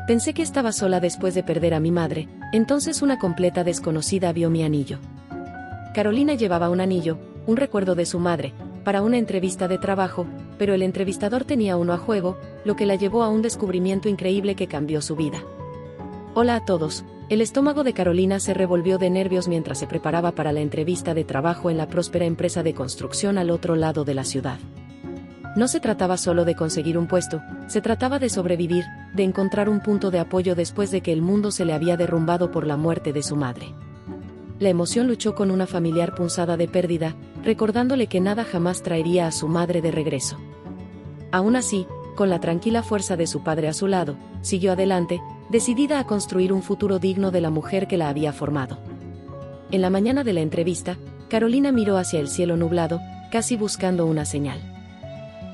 Pensé que estaba sola después de perder a mi madre, entonces una completa desconocida vio mi anillo. Carolina llevaba un anillo, un recuerdo de su madre, para una entrevista de trabajo, pero el entrevistador tenía uno a juego, lo que la llevó a un descubrimiento increíble que cambió su vida. Hola a todos. El estómago de Carolina se revolvió de nervios mientras se preparaba para la entrevista de trabajo en la próspera empresa de construcción al otro lado de la ciudad. No se trataba solo de conseguir un puesto, se trataba de sobrevivir, de encontrar un punto de apoyo después de que el mundo se le había derrumbado por la muerte de su madre. La emoción luchó con una familiar punzada de pérdida, recordándole que nada jamás traería a su madre de regreso. Aún así, con la tranquila fuerza de su padre a su lado, siguió adelante, decidida a construir un futuro digno de la mujer que la había formado. En la mañana de la entrevista, Carolina miró hacia el cielo nublado, casi buscando una señal.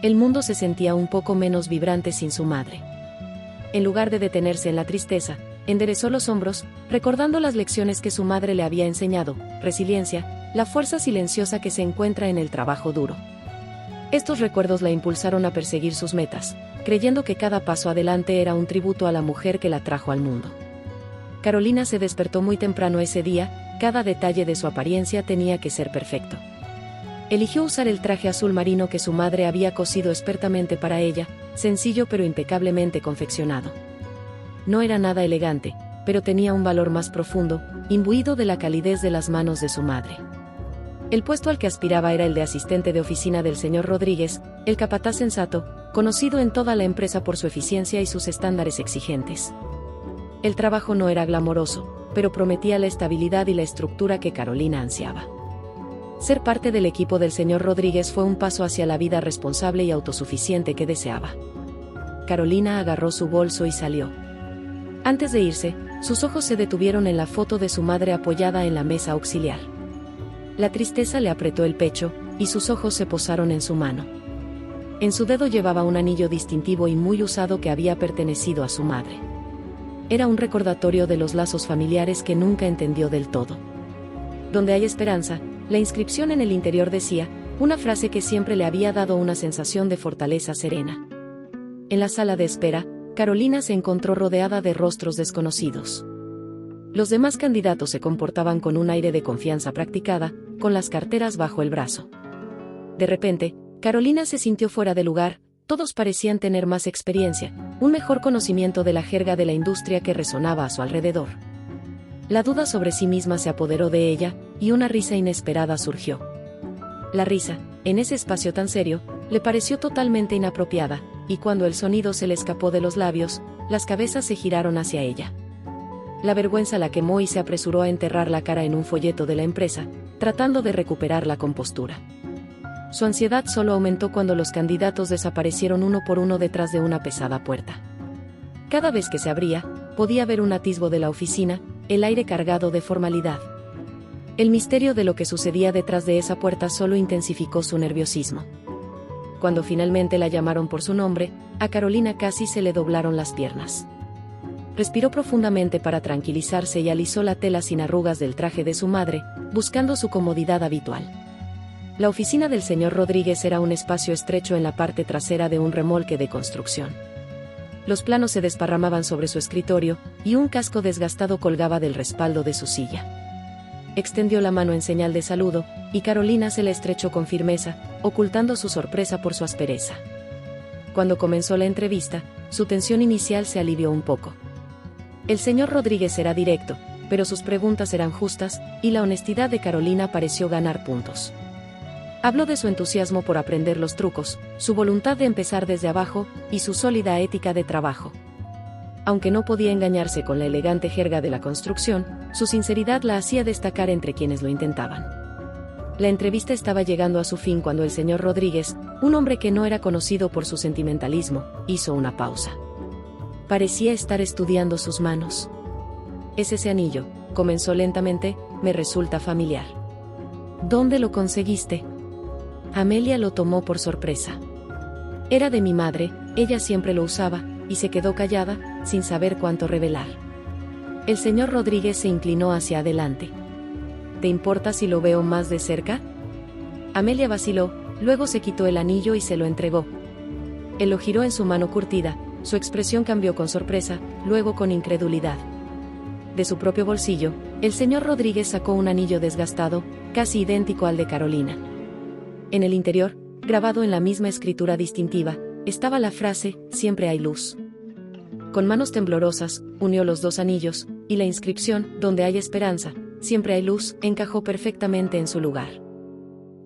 El mundo se sentía un poco menos vibrante sin su madre. En lugar de detenerse en la tristeza, enderezó los hombros, recordando las lecciones que su madre le había enseñado: resiliencia, la fuerza silenciosa que se encuentra en el trabajo duro. Estos recuerdos la impulsaron a perseguir sus metas, creyendo que cada paso adelante era un tributo a la mujer que la trajo al mundo. Carolina se despertó muy temprano ese día, cada detalle de su apariencia tenía que ser perfecto. Eligió usar el traje azul marino que su madre había cosido expertamente para ella, sencillo pero impecablemente confeccionado. No era nada elegante, pero tenía un valor más profundo, imbuido de la calidez de las manos de su madre. El puesto al que aspiraba era el de asistente de oficina del señor Rodríguez, el capataz sensato, conocido en toda la empresa por su eficiencia y sus estándares exigentes. El trabajo no era glamoroso, pero prometía la estabilidad y la estructura que Carolina ansiaba. Ser parte del equipo del señor Rodríguez fue un paso hacia la vida responsable y autosuficiente que deseaba. Carolina agarró su bolso y salió. Antes de irse, sus ojos se detuvieron en la foto de su madre apoyada en la mesa auxiliar. La tristeza le apretó el pecho, y sus ojos se posaron en su mano. En su dedo llevaba un anillo distintivo y muy usado que había pertenecido a su madre. Era un recordatorio de los lazos familiares que nunca entendió del todo. Donde hay esperanza, la inscripción en el interior decía, una frase que siempre le había dado una sensación de fortaleza serena. En la sala de espera, Carolina se encontró rodeada de rostros desconocidos. Los demás candidatos se comportaban con un aire de confianza practicada, con las carteras bajo el brazo. De repente, Carolina se sintió fuera de lugar, todos parecían tener más experiencia, un mejor conocimiento de la jerga de la industria que resonaba a su alrededor. La duda sobre sí misma se apoderó de ella, y una risa inesperada surgió. La risa, en ese espacio tan serio, le pareció totalmente inapropiada, y cuando el sonido se le escapó de los labios, las cabezas se giraron hacia ella. La vergüenza la quemó y se apresuró a enterrar la cara en un folleto de la empresa, tratando de recuperar la compostura. Su ansiedad solo aumentó cuando los candidatos desaparecieron uno por uno detrás de una pesada puerta. Cada vez que se abría, podía ver un atisbo de la oficina, el aire cargado de formalidad. El misterio de lo que sucedía detrás de esa puerta solo intensificó su nerviosismo. Cuando finalmente la llamaron por su nombre, a Carolina casi se le doblaron las piernas. Respiró profundamente para tranquilizarse y alisó la tela sin arrugas del traje de su madre, buscando su comodidad habitual. La oficina del señor Rodríguez era un espacio estrecho en la parte trasera de un remolque de construcción. Los planos se desparramaban sobre su escritorio, y un casco desgastado colgaba del respaldo de su silla. Extendió la mano en señal de saludo, y Carolina se la estrechó con firmeza, ocultando su sorpresa por su aspereza. Cuando comenzó la entrevista, su tensión inicial se alivió un poco. El señor Rodríguez era directo, pero sus preguntas eran justas, y la honestidad de Carolina pareció ganar puntos. Habló de su entusiasmo por aprender los trucos, su voluntad de empezar desde abajo, y su sólida ética de trabajo. Aunque no podía engañarse con la elegante jerga de la construcción, su sinceridad la hacía destacar entre quienes lo intentaban. La entrevista estaba llegando a su fin cuando el señor Rodríguez, un hombre que no era conocido por su sentimentalismo, hizo una pausa. Parecía estar estudiando sus manos. «Es ese anillo», comenzó lentamente, «me resulta familiar». «¿Dónde lo conseguiste?» Amelia lo tomó por sorpresa. «Era de mi madre, ella siempre lo usaba», y se quedó callada, sin saber cuánto revelar. El señor Rodríguez se inclinó hacia adelante. «¿Te importa si lo veo más de cerca?» Amelia vaciló, luego se quitó el anillo y se lo entregó. Él lo giró en su mano curtida, su expresión cambió con sorpresa, luego con incredulidad. De su propio bolsillo, el señor Rodríguez sacó un anillo desgastado, casi idéntico al de Carolina. En el interior, grabado en la misma escritura distintiva, estaba la frase, siempre hay luz. Con manos temblorosas, unió los dos anillos, y la inscripción, donde hay esperanza, siempre hay luz, encajó perfectamente en su lugar.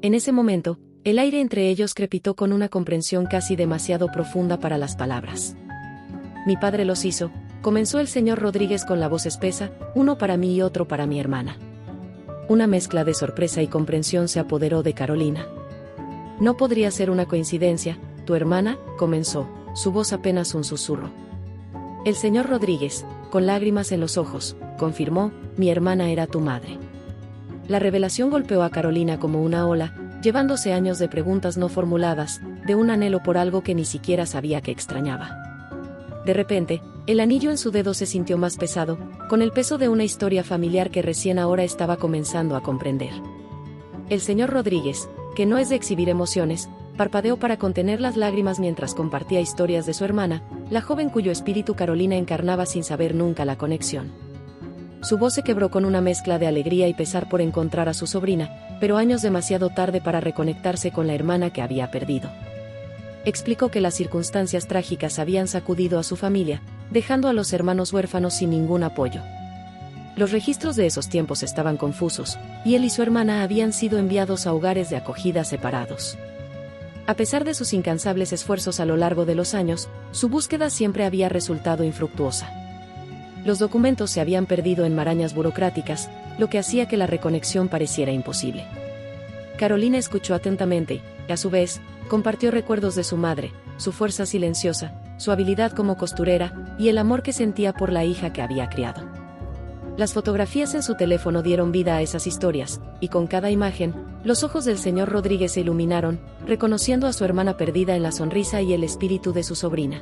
En ese momento, el aire entre ellos crepitó con una comprensión casi demasiado profunda para las palabras. Mi padre los hizo, comenzó el señor Rodríguez con la voz espesa, uno para mí y otro para mi hermana. Una mezcla de sorpresa y comprensión se apoderó de Carolina. No podría ser una coincidencia, tu hermana, comenzó, su voz apenas un susurro. El señor Rodríguez, con lágrimas en los ojos, confirmó, mi hermana era tu madre. La revelación golpeó a Carolina como una ola, llevándose años de preguntas no formuladas, de un anhelo por algo que ni siquiera sabía que extrañaba. De repente, el anillo en su dedo se sintió más pesado, con el peso de una historia familiar que recién ahora estaba comenzando a comprender. El señor Rodríguez, que no es de exhibir emociones, parpadeó para contener las lágrimas mientras compartía historias de su hermana, la joven cuyo espíritu Carolina encarnaba sin saber nunca la conexión. Su voz se quebró con una mezcla de alegría y pesar por encontrar a su sobrina, pero años demasiado tarde para reconectarse con la hermana que había perdido. Explicó que las circunstancias trágicas habían sacudido a su familia, dejando a los hermanos huérfanos sin ningún apoyo. Los registros de esos tiempos estaban confusos, y él y su hermana habían sido enviados a hogares de acogida separados. A pesar de sus incansables esfuerzos a lo largo de los años, su búsqueda siempre había resultado infructuosa. Los documentos se habían perdido en marañas burocráticas, lo que hacía que la reconexión pareciera imposible. Carolina escuchó atentamente, y a su vez, compartió recuerdos de su madre, su fuerza silenciosa, su habilidad como costurera, y el amor que sentía por la hija que había criado. Las fotografías en su teléfono dieron vida a esas historias, y con cada imagen, los ojos del señor Rodríguez se iluminaron, reconociendo a su hermana perdida en la sonrisa y el espíritu de su sobrina.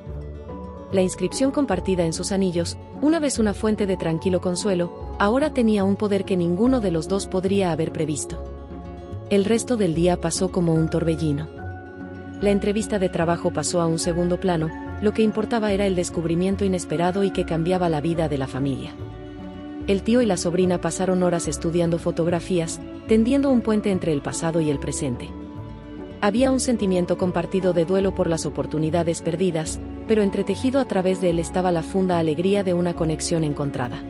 La inscripción compartida en sus anillos, una vez una fuente de tranquilo consuelo, ahora tenía un poder que ninguno de los dos podría haber previsto. El resto del día pasó como un torbellino. La entrevista de trabajo pasó a un segundo plano, lo que importaba era el descubrimiento inesperado y que cambiaba la vida de la familia. El tío y la sobrina pasaron horas estudiando fotografías, tendiendo un puente entre el pasado y el presente. Había un sentimiento compartido de duelo por las oportunidades perdidas, pero entretejido a través de él estaba la funda alegría de una conexión encontrada.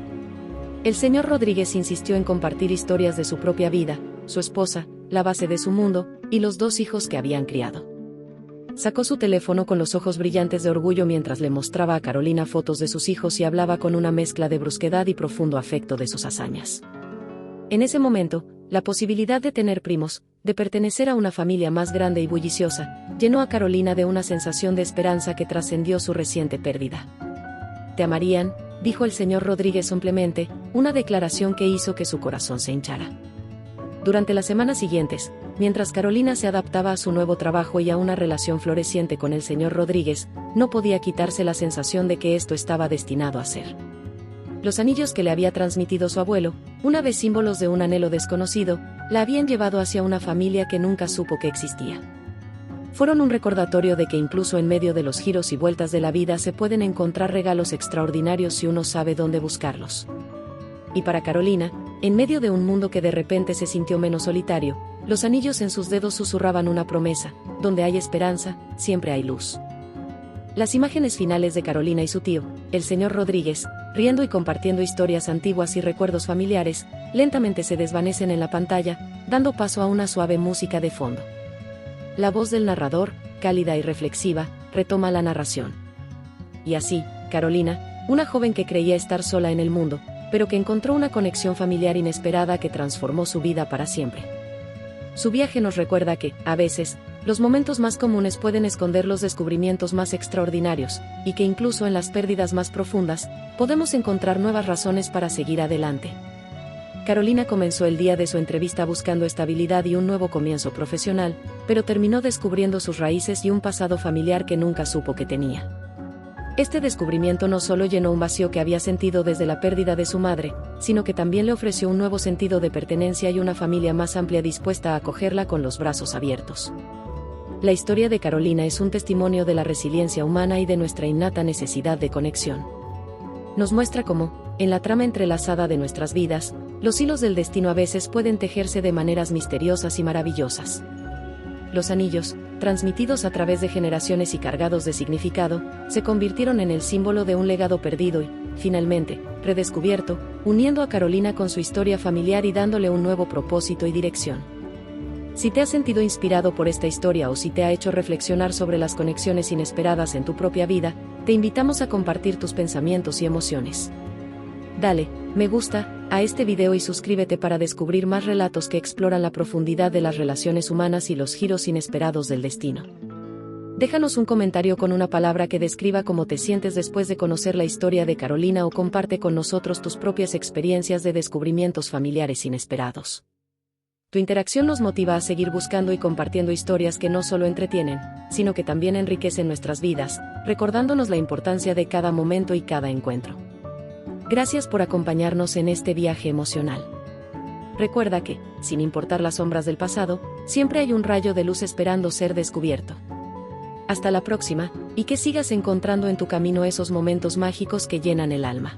El señor Rodríguez insistió en compartir historias de su propia vida, su esposa, la base de su mundo, y los dos hijos que habían criado. Sacó su teléfono con los ojos brillantes de orgullo mientras le mostraba a Carolina fotos de sus hijos y hablaba con una mezcla de brusquedad y profundo afecto de sus hazañas. En ese momento, la posibilidad de tener primos, de pertenecer a una familia más grande y bulliciosa, llenó a Carolina de una sensación de esperanza que trascendió su reciente pérdida. «Te amarían», dijo el señor Rodríguez solemnemente, una declaración que hizo que su corazón se hinchara. Durante las semanas siguientes, mientras Carolina se adaptaba a su nuevo trabajo y a una relación floreciente con el señor Rodríguez, no podía quitarse la sensación de que esto estaba destinado a ser. Los anillos que le había transmitido su abuelo, una vez símbolos de un anhelo desconocido, la habían llevado hacia una familia que nunca supo que existía. Fueron un recordatorio de que incluso en medio de los giros y vueltas de la vida se pueden encontrar regalos extraordinarios si uno sabe dónde buscarlos. Y para Carolina, en medio de un mundo que de repente se sintió menos solitario, los anillos en sus dedos susurraban una promesa: donde hay esperanza, siempre hay luz. Las imágenes finales de Carolina y su tío, el señor Rodríguez, riendo y compartiendo historias antiguas y recuerdos familiares, lentamente se desvanecen en la pantalla, dando paso a una suave música de fondo. La voz del narrador, cálida y reflexiva, retoma la narración. Y así, Carolina, una joven que creía estar sola en el mundo, pero que encontró una conexión familiar inesperada que transformó su vida para siempre. Su viaje nos recuerda que, a veces, los momentos más comunes pueden esconder los descubrimientos más extraordinarios, y que incluso en las pérdidas más profundas, podemos encontrar nuevas razones para seguir adelante. Carolina comenzó el día de su entrevista buscando estabilidad y un nuevo comienzo profesional, pero terminó descubriendo sus raíces y un pasado familiar que nunca supo que tenía. Este descubrimiento no solo llenó un vacío que había sentido desde la pérdida de su madre, sino que también le ofreció un nuevo sentido de pertenencia y una familia más amplia dispuesta a acogerla con los brazos abiertos. La historia de Carolina es un testimonio de la resiliencia humana y de nuestra innata necesidad de conexión. Nos muestra cómo, en la trama entrelazada de nuestras vidas, los hilos del destino a veces pueden tejerse de maneras misteriosas y maravillosas. Los anillos, transmitidos a través de generaciones y cargados de significado, se convirtieron en el símbolo de un legado perdido y, finalmente, redescubierto, uniendo a Carolina con su historia familiar y dándole un nuevo propósito y dirección. Si te has sentido inspirado por esta historia o si te ha hecho reflexionar sobre las conexiones inesperadas en tu propia vida, te invitamos a compartir tus pensamientos y emociones. Dale me gusta a este video y suscríbete para descubrir más relatos que exploran la profundidad de las relaciones humanas y los giros inesperados del destino. Déjanos un comentario con una palabra que describa cómo te sientes después de conocer la historia de Carolina o comparte con nosotros tus propias experiencias de descubrimientos familiares inesperados. Tu interacción nos motiva a seguir buscando y compartiendo historias que no solo entretienen, sino que también enriquecen nuestras vidas, recordándonos la importancia de cada momento y cada encuentro. Gracias por acompañarnos en este viaje emocional. Recuerda que, sin importar las sombras del pasado, siempre hay un rayo de luz esperando ser descubierto. Hasta la próxima, y que sigas encontrando en tu camino esos momentos mágicos que llenan el alma.